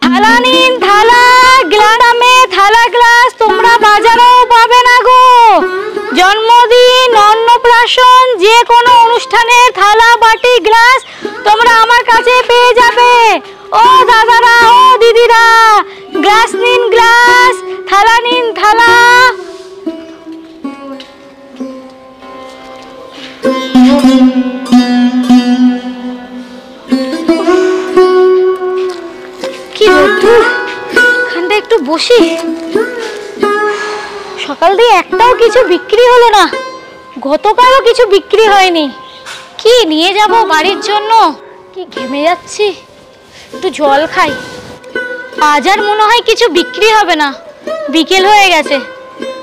থালা নিন, থালা গ্লাসে থালা গ্লাস তোমরা বাজারেও পাবে না গো। জন্মদিন, অন্নপ্রাশন, যে কোনো অনুষ্ঠানের থালা বাটি গ্লাস তোমরা আমার কাছে পেয়ে যাবে। ও দাদারা, ও দিদিরা, গ্লাস নিন গ্লাস, থালা নিন থালা। কি রোদ্দুর, এখানটা একটু বসি। সকাল দিয়ে একটাও কিছু বিক্রি হলো না, গতকালও কিছু বিক্রি হয়নি। কি নিয়ে যাব বাড়ির জন্য, কি ঘেমে যাচ্ছি। একটু জল খাই। আজ আর মনে হয় কিছু বিক্রি হবে না, বিকেল হয়ে গেছে।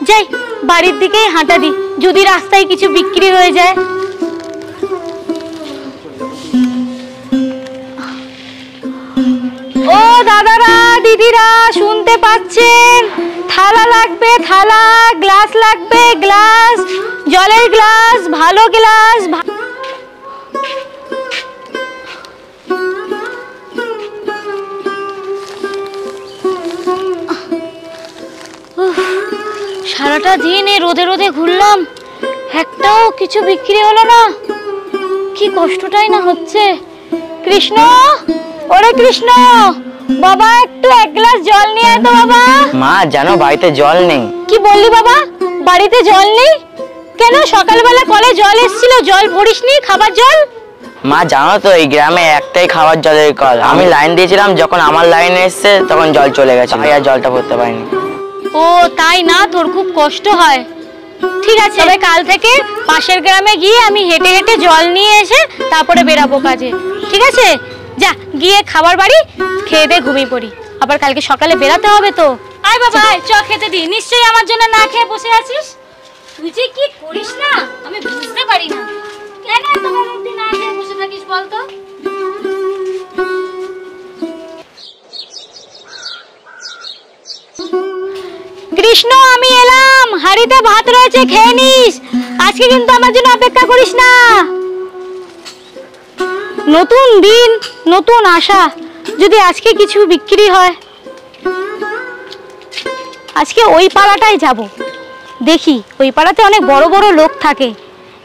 যাই বাড়ির দিকেই হাঁটা দিই, যদি রাস্তায় কিছু বিক্রি হয়ে যায়। ও দাদারা, দিদিরা, শুনতে পাচ্ছেন? থালা লাগবে থালা, গ্লাস লাগবে গ্লাস, জলের গ্লাস, ভালো গ্লাস। সারাটা দিন এই রোদে রোদে ঘুরলাম, একটাও কিছু বিক্রি হলো না। কি কষ্টটাই না হচ্ছে। কৃষ্ণ, ওরে কৃষ্ণ, বাবা একটু এক গ্লাস জল নিয়ে আয় তো বাবা। মা জানো বাড়িতে জল নেই। কি বললি বাবা, বাড়িতে জল নেই কেন? সকালবেলা কলে জল এসেছিল, জল ভরিসনি? খাবার জল? মা জানো তো এই গ্রামে একটাই খাবার জলের কল, আমি লাইন দিয়েছিলাম, যখন আমার লাইন এসছে তখন জল চলে গেছে, তাই আর জলটা ভরতে পারিনি। ও তাই না, তোর খুব কষ্ট হয়। ঠিক আছে, তবে কাল থেকে পাশের গ্রামে গিয়ে আমি হেঁটে হেঁটে জল নিয়ে এসে তারপরে বেরাবো কাজে। ঠিক আছে, যা গিয়ে খাবার বাড়ি খেয়ে দে, ঘুমিয়ে পড়ি, আবার কালকে সকালে বেরাতে হবে তো। আয় বাবা আয়, চ খেতে দি। নিশ্চয়ই আমার জন্য না খেয়ে বসে আছিস। তুই যে কি করিস না আমি বুঝতে পারি না, কেন তোমার মধ্যে না খেয়ে বসে থাকিস বলতো? কৃষ্ণ, আমি এলাম, হাড়িতে ভাত রয়েছে, খেয়ে নিস। আজকে কিন্তু আমার জন্য অপেক্ষা করিস না। নতুন দিন, নতুন আশা, যদি আজকে কিছু বিক্রি হয়। আজকে ওই পাড়াটাই যাব, দেখি ওই পাড়াতে অনেক বড় বড় লোক থাকে,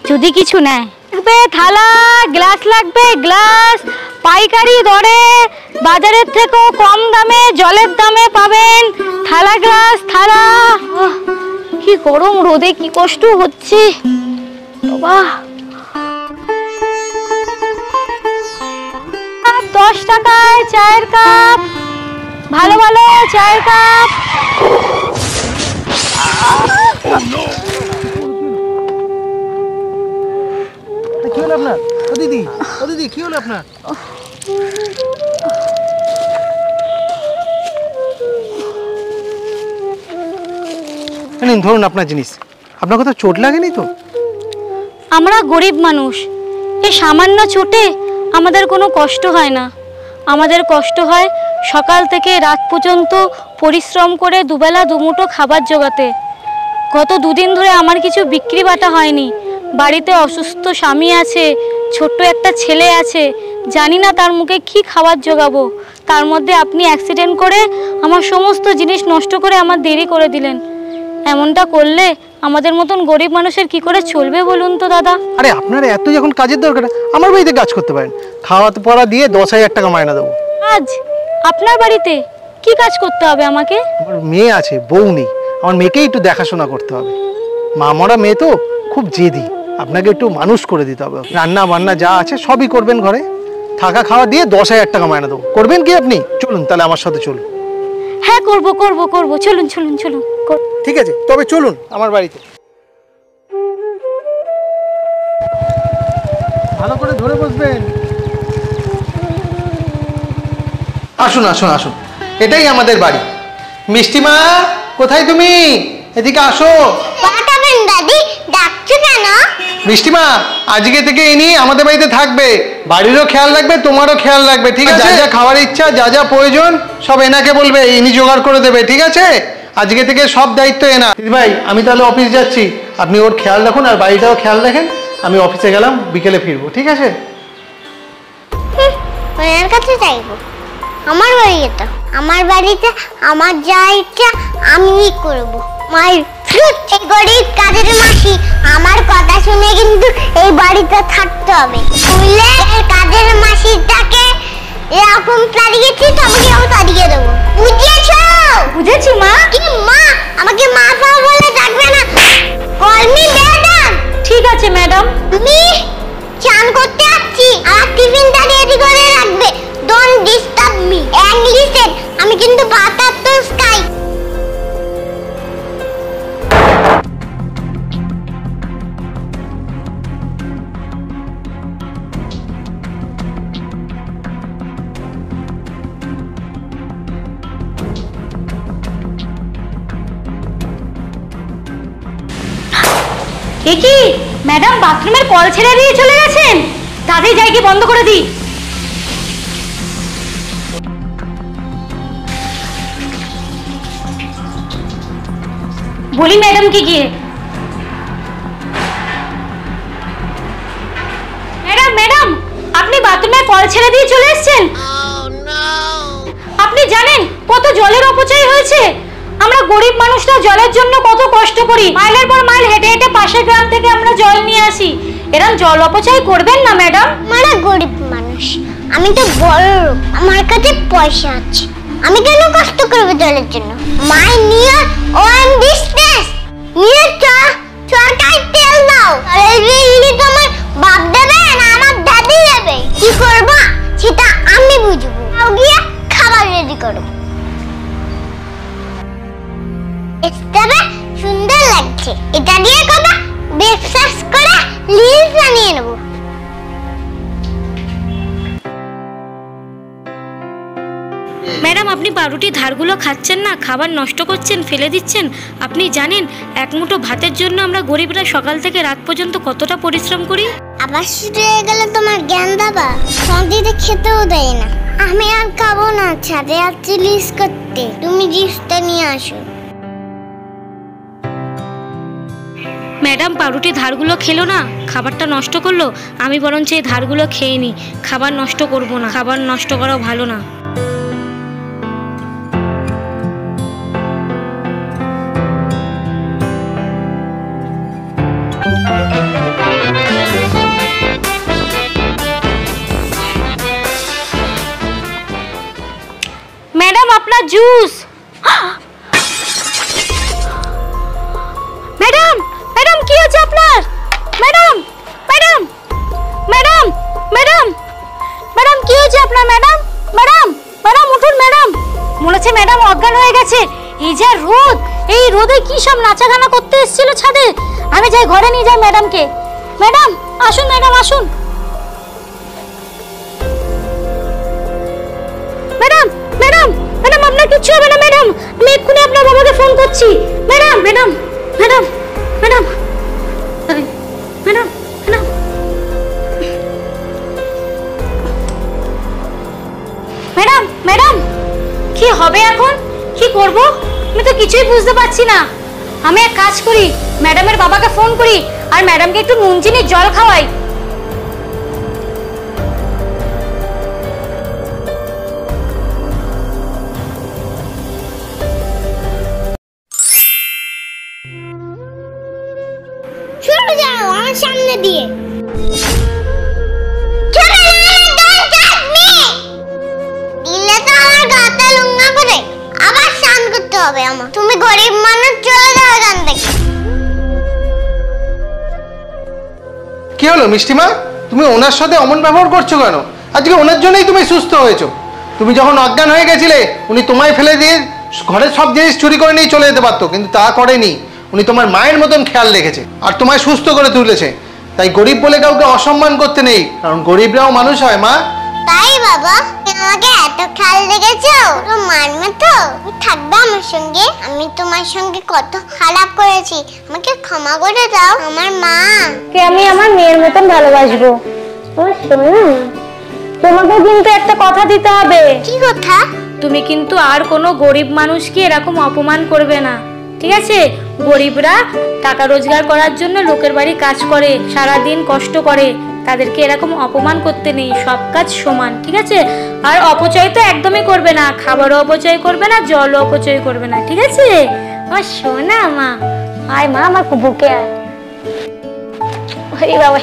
যদি কিছু নেয়। লাগবে থালা, গ্লাস লাগবে গ্লাস, পাইকারি দরে বাজারের থেকেও কম দামে জলের দামে পাবেন। থালা গ্লাস থালা। কি গরম, রোদে কি কষ্ট হচ্ছে বাবা। 10 টাকায় চায়ের কাপ, ভালো ভালো চায়ের কাপ। কি হলো আপনার? ও দিদি, ও দিদি, কি হলো আপনার? নিন ধরুন আপনার জিনিস। আপনার কোথাও চোট লাগেনি তো? আমরা গরিব মানুষ, এই সামান্য চোটে আমাদের কোনো কষ্ট হয় না। আমাদের কষ্ট হয় সকাল থেকে রাত পর্যন্ত পরিশ্রম করে দুবেলা দুমুঠো খাবার জোগাতে। গত 2 দিন ধরে আমার কিছু বিক্রি বাটা হয়নি। বাড়িতে অসুস্থ স্বামী আছে, ছোট্ট একটা ছেলে আছে, জানি না তার মুখে কি খাবার জোগাবো। তার মধ্যে আপনি অ্যাক্সিডেন্ট করে আমার সমস্ত জিনিস নষ্ট করে আমার দেরি করে দিলেন। এমনটা করলে আমাদের মতন গরিব মানুষের কি করে চলবে বলুন তো দাদা? আরে আপনার এত যখন কাজের দরকার, আমার বাড়িতে কাজ করতে পারেন, খাওয়া পড়া দিয়ে 10,000 টাকা মাইনা দেবো। আজ আপনার বাড়িতে কি কাজ করতে হবে আমাকে? আমার মেয়ে আছে, বউ নেই, আমার মেয়েকেই একটু দেখাশোনা করতে হবে। মা মরা মেয়ে তো, খুব জেদি, আপনাকে একটু মানুষ করে দিতে হবে। রান্না বান্না যা আছে সবই করবেন, ঘরে থাকা খাওয়া দিয়ে 10,000 টাকা মাইনা দেবো। করবেন কি আপনি? চলুন তাহলে আমার সাথে চলুন। হ্যাঁ করব করব করব, চলুন চলুন চলুন। ঠিক আছে, তবে চলুন আমার বাড়িতে। ভালো করে ধরে বসবেন। আসুন আসুন আসুন, এটাই আমাদের বাড়ি। মিষ্টিমা, কোথায় তুমি? এদিকে আসো। পাঠাবেন দাদি, ডাকছো কেন? মিষ্টিমা, আজকে থেকে ইনি আমাদের বাড়িতে থাকবে, বাড়িরও খেয়াল রাখবে, তোমারও খেয়াল রাখবে, ঠিক আছে? যা যা খাওয়ার ইচ্ছা, যা যা প্রয়োজন সব এনাকে বলবে, ইনি জোগাড় করে দেবে, ঠিক আছে? আজকে থেকে সব দায়িত্ব এনা। দিদি ভাই, আমি তাহলে অফিস যাচ্ছি, আপনি ওর খেয়াল রাখুন আর বাড়িটাও খেয়াল রাখেন। আমি অফিসে গেলাম, বিকেলে ফিরবো, ঠিক আছে? ওনার কাছে যাইবো, আমার বাড়ি এটা। আমার বাড়িতে আমার যা ইচ্ছা আমি করব। মাই ফ্রুট, এই গরিব কাজের মাসি আমার কথা শুনে কিন্তু এই বাড়িতে থাকতে হবে। বুঝলে, এই কাজের মাসিটাকে এরকম তাড়িয়েছি, তোমাকেও তাড়িয়ে দেবো। বুঝেছো? বুঝেছি মা। কি মা? আমাকে মা বাবা বলে ডাকবে না, কল মি ম্যাডাম। ঠিক আছে ম্যাডাম। তুমি চান করতে আসছি, আর টিফিনটা রেডি করে রাখবে। Don't disturb me. ইংলিশে আমি কিন্তু বাটার টোস্ট খাই। এ কি ম্যাডাম বাথরুমের কল ছেড়ে দিয়ে চলে গেছেন? তাড়াতাড়ি যাই কি বন্ধ করে দিই। বলি ম্যাডাম কি গিয়ে, ম্যাডাম ম্যাডাম আপনি বাথরুমের কল ছেড়ে দিয়ে চলে এসেছেন। আপনি জানেন কত জলের অপচয় হয়েছে? আমরা গরিব মানুষরা জলের জন্য কত কষ্ট করি, মাইলের পর মাইল হেঁটে হেঁটে পাশের গ্রাম থেকে আমরা জল নিয়ে আসি। এরকম জল অপচয় করবেন না ম্যাডাম। আমরা গরিব মানুষ, আমি তো বড় লোক, আমার কাছে পয়সা আছে, আমি কেন কষ্ট করবো জলের জন্য? মাই নিয়ার ওন বিজনেস নিয়ে সরকার তেল দাও, আর এই তোমার বাপ দেবে না আমার দাদি দেবে? কি করবো সেটা আমি বুঝবো। গিয়ে খাবার রেডি করো। তবে সুন্দর লাগছে, এটা দিয়ে কত ব্রেকফাস্ট করে লিজ বানিয়ে নেব। ম্যাডাম আপনি পাউরুটির ধারগুলো খাচ্ছেন না, খাবার নষ্ট করছেন, ফেলে দিচ্ছেন। আপনি জানেন এক মুঠো ভাতের জন্য আমরা গরিবরা সকাল থেকে রাত পর্যন্ত কতটা পরিশ্রম করি? আবার শুরু হয়ে গেল তোমার জ্ঞান দাবা। সন্ধ্যেতে খেতেও দেয় না। আমি আর খাবো না, ছাদে আসছি লিজ করতে, তুমি জিনিসটা নিয়ে আসো। ম্যাডাম পাউরুটির ধারগুলো খেলো না, খাবারটা নষ্ট করলো। আমি বরঞ্চ এই ধারগুলো খেয়ে নিই, খাবার নষ্ট করব না, খাবার নষ্ট করা ভালো না। ম্যাডাম আপনার জুস। ম্যাডাম ম্যাডাম কি হচ্ছে আপনার? Madam madam madam madam madam কি হচ্ছে আপনার? ম্যাডাম ম্যাডাম ম্যাডাম উঠুন ম্যাডাম। মনে হচ্ছে ম্যাডাম অজ্ঞান হয়ে গেছে। এই যে রোদ, এই রোদে কি সব নাচাগানা করতে এসেছিল ছাদে। আমি যাই ঘরে নিয়ে যাই ম্যাডামকে। ম্যাডাম আসুন, ম্যাডাম আসুন। ম্যাডাম ম্যাডাম ম্যাডাম আপনার কিচ্ছু হবে না ম্যাডাম, আমি এক্ষুনি আপনার বাবাকে ফোন করছি। Madam madam madam madam madam madam madam madam কি হবে এখন? কি করব আমি তো কিছুই বুঝতে পারছি না। আমি এক কাজ করি, ম্যাডামের বাবাকে ফোন করি আর ম্যাডামকে একটু নুন চিনির জল খাওয়াই। চলে যাও আমার সামনে দিয়ে। দিলে তো আমার গাটা লুঙ্গা করে আবার স্নান করতে হবে আমার। তুমি গরিব মানুষ, চলে যাও এখান থেকে। কি হলো মিষ্টিমা, তুমি ওনার সাথে অমন ব্যবহার করছো কেন? আজকে ওনার জন্যই তুমি সুস্থ হয়েছো। তুমি যখন অজ্ঞান হয়ে গেছিলে উনি তোমায় ফেলে দিয়ে ঘরের সব জিনিস চুরি করে নিয়ে চলে যেতে পারতো, কিন্তু তা করেনি। উনি তোমার মায়ের মতন খেয়াল রেখেছে আর তোমায় সুস্থ করে তুলেছে। তাই গরিব বলে কাউকে অসম্মান করতে নেই, কারণ গরিবরাও মানুষ হয় মা। তাই বাবা, আমাকে এত খেয়াল রেখেছো, তো মানবে তো? থাকবে আমার সঙ্গে? আমি তোমার সঙ্গে কত খারাপ করেছি, আমাকে ক্ষমা করে দাও আমার মা। কে আমি আমার মেয়ের মতন ভালোবাসবো। তোমাকে কিন্তু একটা কথা দিতে হবে। কি কথা? তুমি কিন্তু আর কোনো গরিব মানুষকে এরকম অপমান করবে না, ঠিক আছে? গরিবরা টাকা রোজগার করার জন্য লোকের বাড়ি কাজ করে, সারা দিন কষ্ট করে, তাদেরকে এরকম অপমান করতে নেই, সব কাজ সমান, ঠিক আছে? আর অপচয় তো একদমই করবে না, খাবারও অপচয় করবে না, জলও অপচয় করবে না, ঠিক আছে? আমার সোনা মা, আয় মা, আমার বুকে আয়। ওরে বাবা।